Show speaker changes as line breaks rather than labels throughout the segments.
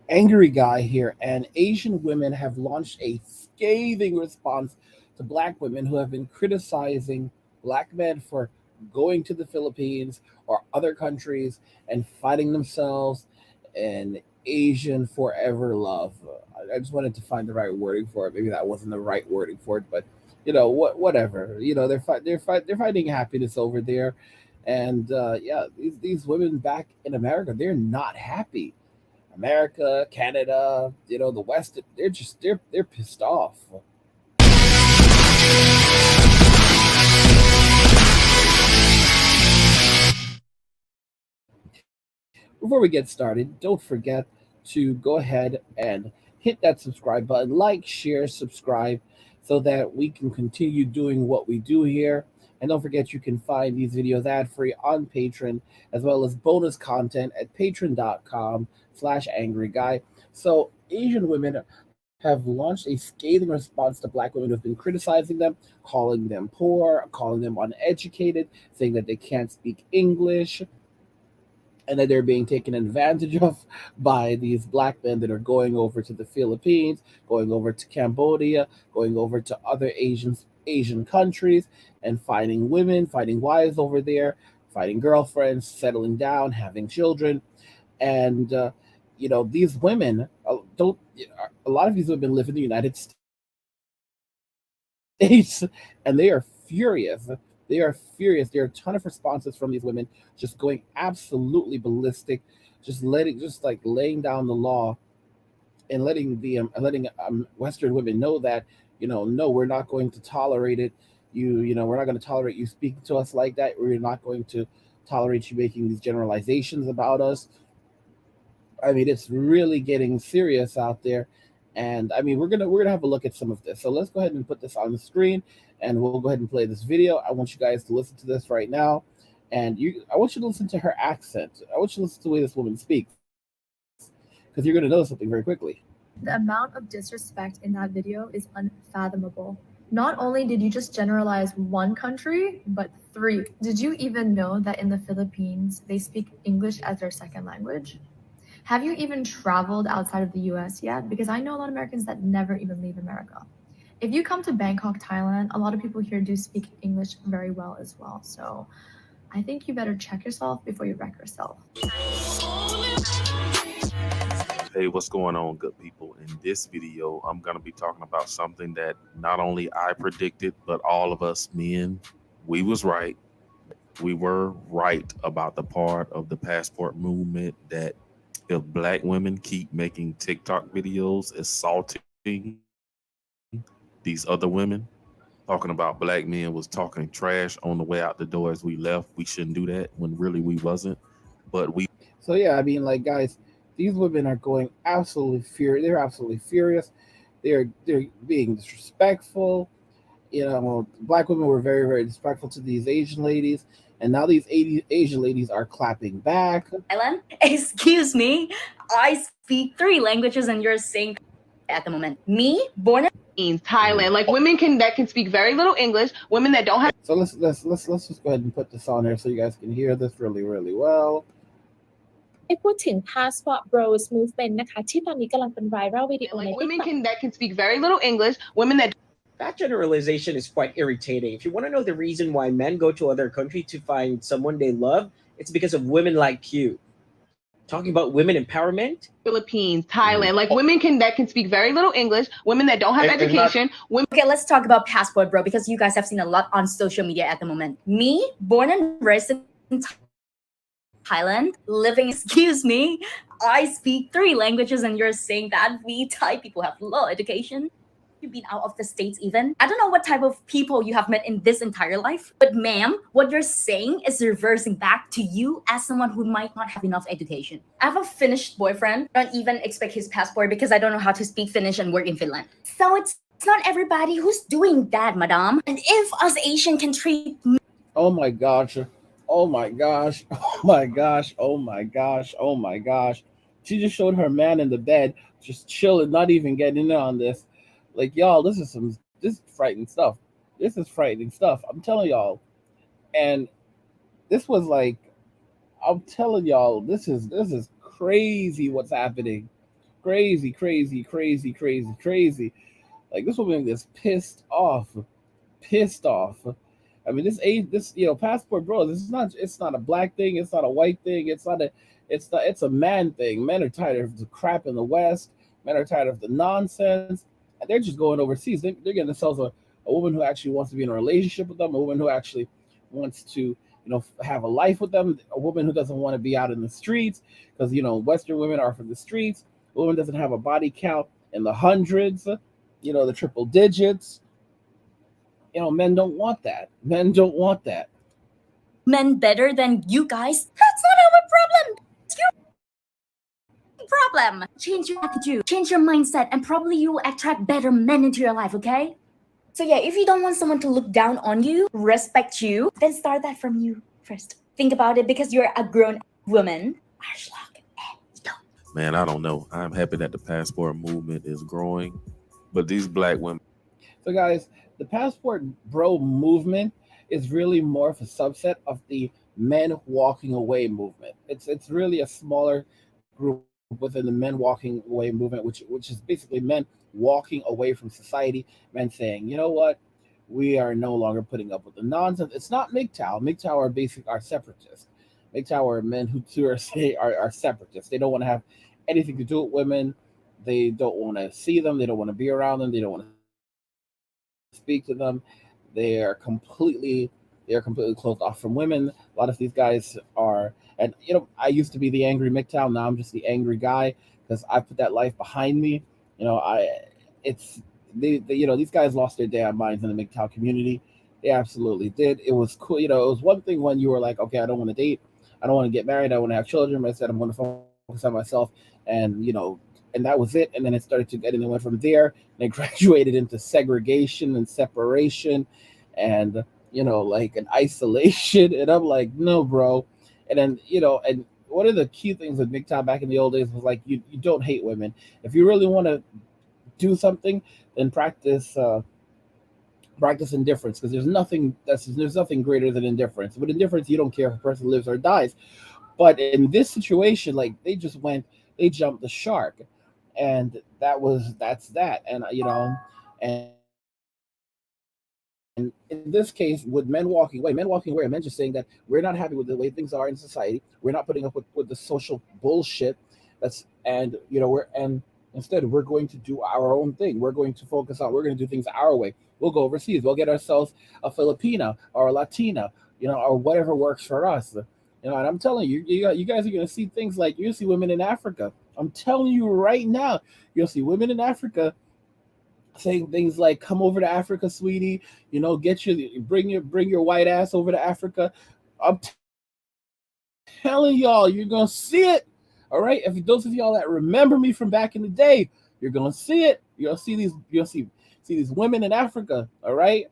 Angry Guy here, and Asian women have launched a scathing response to black women who have been criticizing black men for going to the Philippines or other countries and finding themselves an Asian forever love. I just wanted to find the right wording for it. Maybe that wasn't the right wording for it, but whatever. They're finding happiness over there, and yeah, these women back in America, they're not happy. America, Canada, the West, they're pissed off. Before we get started, don't forget to go ahead and hit that subscribe button, like, share, subscribe, so that we can continue doing what we do here. And don't forget, you can find these videos ad free on Patreon, as well as bonus content at patreon.com/angry guy. So, Asian women have launched a scathing response to black women who have been criticizing them, calling them poor, calling them uneducated, saying that they can't speak English, and that they're being taken advantage of by these black men that are going over to the Philippines, going over to Cambodia, going over to other Asian countries, and finding women, finding wives over there, finding girlfriends, settling down, having children, and these women don't. A lot of these women live in the United States, and they are furious. They are furious. There are a ton of responses from these women just going absolutely ballistic, just like laying down the law and letting Western women know that no, we're not going to tolerate it. We're not going to tolerate you speaking to us like that. We're not going to tolerate you making these generalizations about us. I mean, it's really getting serious out there, and I mean, we're gonna have a look at some of this. So let's go ahead and put this on the screen, and we'll go ahead and play this video. I want you guys to listen to this right now, and I want you to listen to her accent. I want you to listen to the way this woman speaks, because you're gonna know something very quickly.
The amount of disrespect in that video is unfathomable. Not only did you just generalize one country, but three. Did you even know that in the Philippines, they speak English as their second language? Have you even traveled outside of the US yet? Because I know a lot of Americans that never even leave America. If you come to Bangkok, Thailand, a lot of people here do speak English very well as well. So I think you better check yourself before you wreck yourself.
Hey, what's going on, good people? In this video, I'm going to be talking about something that not only I predicted, but all of us men, we was right. We were right about the part of the passport movement that if black women keep making TikTok videos assaulting these other women, talking about black men was talking trash on the way out the door as we left, we shouldn't do that when really we wasn't. But we
So yeah, I mean, like, guys, these women are going absolutely furious. They're absolutely furious. They're being disrespectful. Black women were very, very disrespectful to these Asian ladies, and now these Asian ladies are clapping back.
Thailand? Excuse me, I speak three languages and you're saying at the moment. Me, born
in Thailand, like women that can speak very little English, women that don't have.
So let's just go ahead and put this on there so you guys can hear this really, really well.
ได้พูดถึง Passport Bros Movement นะคะที่ตอนนี้กำลังเป็นไวรัลวิดีโอใน
Like women
TikTok
that can speak very little English, women that
That generalization is quite irritating. If you want to know the reason why men go to other countries to find someone they love, it's because of women like you. Talking about women empowerment.
Philippines, Thailand, like women that can speak very little English, women that don't have education, women.
Okay, let's talk about Passport Bro because you guys have seen a lot on social media at the moment. Me, born and raised in Thailand, living, excuse me, I speak three languages and you're saying that we Thai people have low education. You've been out of the States even. I don't know what type of people you have met in this entire life, but ma'am, what you're saying is reversing back to you as someone who might not have enough education. I have a Finnish boyfriend. I don't even expect his passport because I don't know how to speak Finnish and work in Finland. So it's not everybody who's doing that, madam. And if us Asian can treat...
Oh my gosh. Oh my gosh. Oh my gosh. Oh my gosh. Oh my gosh. She just showed her man in the bed, just chilling, not even getting in on this. Like, y'all, this is frightening stuff. This is frightening stuff. I'm telling y'all. And this was like, I'm telling y'all, this is crazy what's happening. crazy, crazy, crazy, crazy, crazy. Like this woman is pissed off, pissed off. I mean, this passport, bro. This is not. It's not a black thing. It's not a white thing. It's not a. It's not. It's a man thing. Men are tired of the crap in the West. Men are tired of the nonsense, and they're just going overseas. They're getting themselves a woman who actually wants to be in a relationship with them. A woman who actually wants to, have a life with them. A woman who doesn't want to be out in the streets because Western women are for the streets. A woman doesn't have a body count in the hundreds. The triple digits. Men don't want that. Men don't want that.
Men better than you guys? That's not our problem. It's your problem. Change your attitude, change your mindset, and probably you will attract better men into your life, okay? So yeah, if you don't want someone to look down on you, respect you, then start that from you first. Think about it because you're a grown woman.
Man, I don't know. I'm happy that the passport movement is growing, but these black women.
So guys, the passport bro movement is really more of a subset of the men walking away movement. It's really a smaller group within the men walking away movement, which is basically men walking away from society, men saying, you know what, we are no longer putting up with the nonsense. It's not MGTOW. MGTOW are separatists. MGTOW are men who are separatists. They don't want to have anything to do with women. They don't want to see them. They don't want to be around them. They don't want to speak to them. They are completely closed off from women. A lot of these guys are, and I used to be the angry MGTOW. Now I'm just the angry guy because I put that life behind me. These guys lost their damn minds in the MGTOW community. They absolutely did. It was cool. It was one thing when you were like, okay, I don't want to date, I don't want to get married, I want to have children. I said I'm going to focus on myself, and that was it. And then it started to get, and it went from there, and it graduated into segregation and separation, and like an isolation. And I'm like, no, bro. And then and one of the key things with MGTOW back in the old days was like, you don't hate women. If you really want to do something, then practice indifference, because there's nothing greater than indifference. With indifference, you don't care if a person lives or dies. But in this situation, like they jumped the shark, and that's that. And and in this case, with men walking away, are men just saying that we're not happy with the way things are in society. We're not putting up with the social bullshit. And instead we're going to do our own thing. We're going to we're going to do things our way. We'll go overseas. We'll get ourselves a Filipina or a Latina, or whatever works for us. And I'm telling you, you guys are going to see things like, you'll see women in Africa. I'm telling you right now, you'll see women in Africa saying things like, "Come over to Africa, sweetie. Bring your white ass over to Africa." I'm telling y'all, you're gonna see it. All right. If those of y'all that remember me from back in the day, you're gonna see it. You'll see these women in Africa. All right,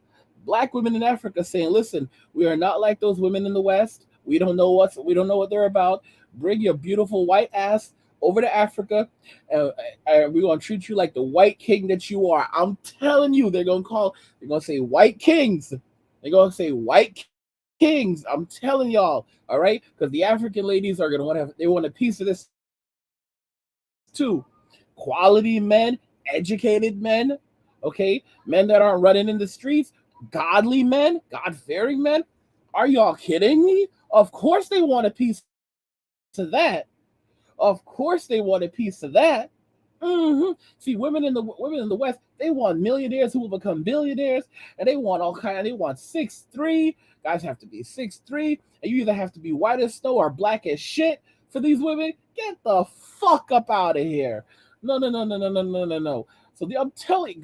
black women in Africa saying, "Listen, we are not like those women in the West. We don't know what they're about. Bring your beautiful white ass over to Africa, and we're gonna treat you like the white king that you are." I'm telling you, they're gonna say white kings. They're gonna say white kings. I'm telling y'all, all right, because the African ladies are gonna want a piece of this too. Quality men, educated men, okay, men that aren't running in the streets, godly men, God-fearing men. Are y'all kidding me? Of course they want a piece of that. Of course they want a piece of that. See, women in the West, they want millionaires who will become billionaires, and they want all kind. They want 6'3". Guys have to be 6'3", and you either have to be white as snow or black as shit for these women. Get the fuck up out of here! No. So I'm telling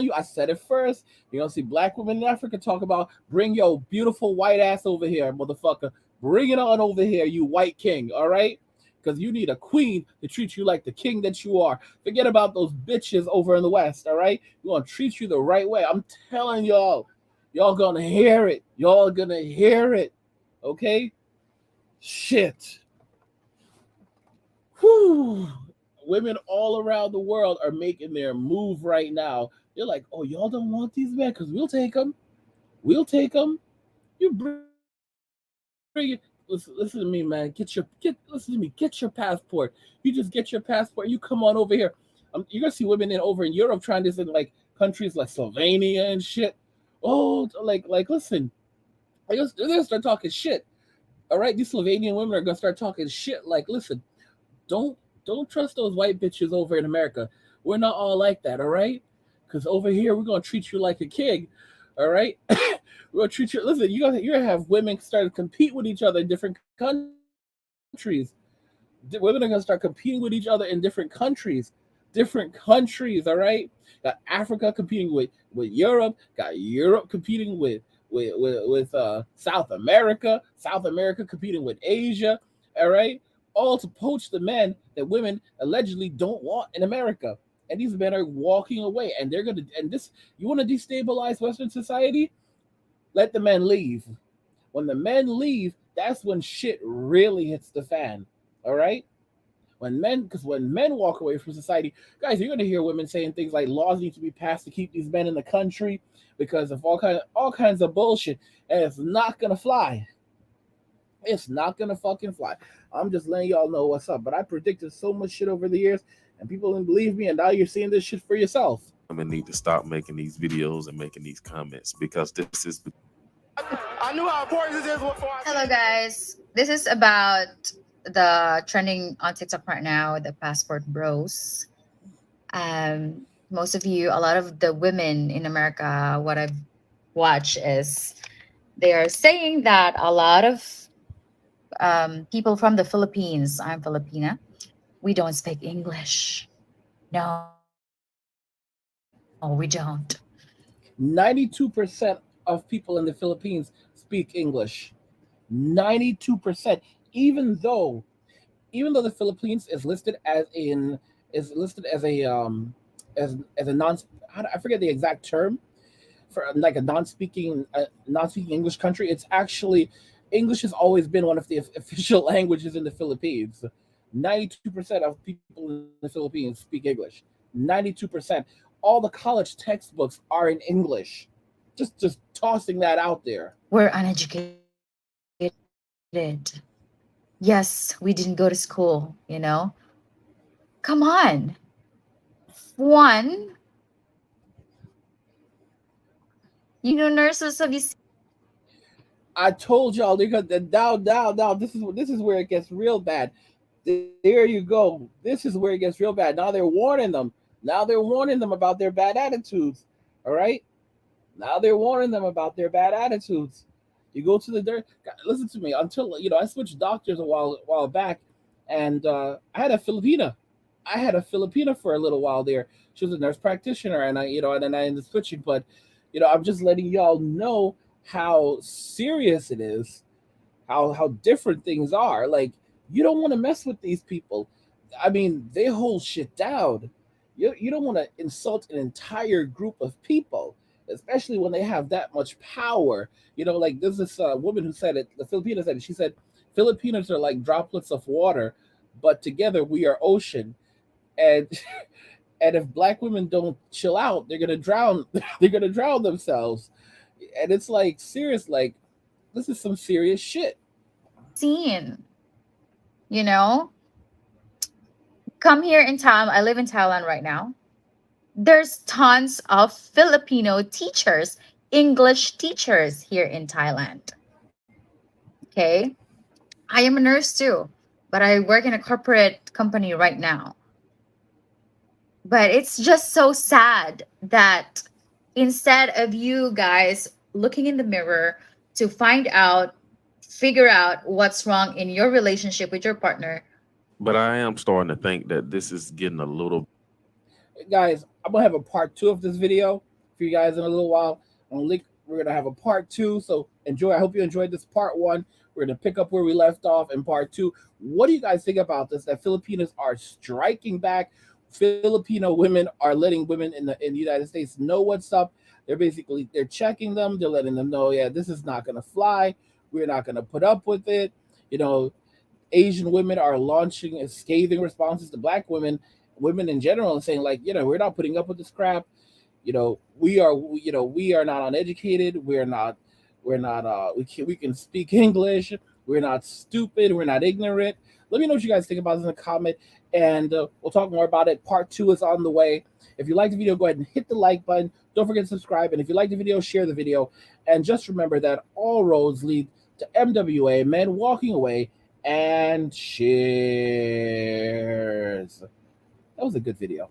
you, I said it first. You're gonna see black women in Africa talk about, bring your beautiful white ass over here, motherfucker. Bring it on over here, you white king, all right? Because you need a queen to treat you like the king that you are. Forget about those bitches over in the West, all right? We're going to treat you the right way. I'm telling y'all going to hear it. Y'all going to hear it, okay? Shit. Whew. Women all around the world are making their move right now. They're like, oh, y'all don't want these men? Because we'll take them. We'll take them. You bring it. listen to me, man. Listen to me. Get your passport. You just get your passport. You come on over here. You're gonna see women over in Europe trying this in like countries like Slovenia and shit. Oh, like listen, they're gonna start talking shit. All right, these Slovenian women are gonna start talking shit. Like, listen, don't trust those white bitches over in America. We're not all like that. All right, because over here we're gonna treat you like a king. All right, we're gonna treat you. Listen, you're gonna have women start to compete with each other in different countries. Women are gonna start competing with each other in different countries. All right, got Africa competing with Europe. Got Europe competing with South America. South America competing with Asia. All right, all to poach the men that women allegedly don't want in America. And these men are walking away, and they're gonna. And this, you want to destabilize Western society? Let the men leave. When the men leave, that's when shit really hits the fan. All right. Because when men walk away from society, guys, you're gonna hear women saying things like laws need to be passed to keep these men in the country because of all kinds of bullshit, and it's not gonna fly. It's not gonna fucking fly. I'm just letting y'all know what's up. But I predicted so much shit over the years, and people didn't believe me, and now you're seeing this shit for yourself.
Women need to stop making these videos and making these comments because this is.
I knew how important this is before.
Hello, guys. This is about the trending on TikTok right now, the passport bros. Most of you, a lot of the women in America, what I've watched is they are saying that a lot of people from the Philippines, I'm Filipina, we don't speak English. No, we don't.
92% of people in the Philippines speak English. 92%. Even though the Philippines is listed as a non, I forget the exact term for like a non-speaking English country. It's actually, English has always been one of the official languages in the Philippines. 92% of people in the Philippines speak English. 92%. All the college textbooks are in English. Just tossing that out there.
We're uneducated. Yes, we didn't go to school, you know? Come on. One, nurses, have you seen?
I told y'all they're gonna now. This is where it gets real bad. There you go. This is where it gets real bad. Now they're warning them. Now they're warning them about their bad attitudes. All right. Now they're warning them about their bad attitudes. You go to the dirt. Listen to me. Until I switched doctors a while back, and I had a Filipina. I had a Filipina for a little while there. She was a nurse practitioner, and and then I ended up switching. But I'm just letting y'all know how serious it is, how different things are. Like, you don't want to mess with these people. I mean, they hold shit down. You don't want to insult an entire group of people, especially when they have that much power. Like there's this woman who said it, the Filipina said it. She said, Filipinos are like droplets of water, but together we are ocean. And and if black women don't chill out, they're gonna drown. They're gonna drown themselves. And it's like, serious, like, this is some serious shit.
Seen, come here in Thailand. I live in Thailand right now. There's tons of Filipino teachers, English teachers here in Thailand. Okay. I am a nurse too, but I work in a corporate company right now. But it's just so sad that instead of you guys looking in the mirror to figure out what's wrong in your relationship with your partner.
But I am starting to think that this is getting a little.
Guys, I'm gonna have a part 2 of this video for you guys in a little while. We're gonna have a part 2, so enjoy. I hope you enjoyed this part 1. We're gonna pick up where we left off in part 2. What do you guys think about this? That Filipinos are striking back. Filipino women are letting women in the United States know what's up. They're checking them. They're letting them know, yeah, this is not gonna fly. We're not gonna put up with it. Asian women are launching scathing responses to black women in general, and saying, like, we're not putting up with this crap. We are not uneducated. We can speak English. We're not stupid. We're not ignorant. Let me know what you guys think about this in the comment, and we'll talk more about it. Part 2 is on the way. If you like the video, go ahead and hit the like button. Don't forget to subscribe. And if you like the video, share the video. And just remember that all roads lead to MWA, men walking away, and cheers. That was a good video.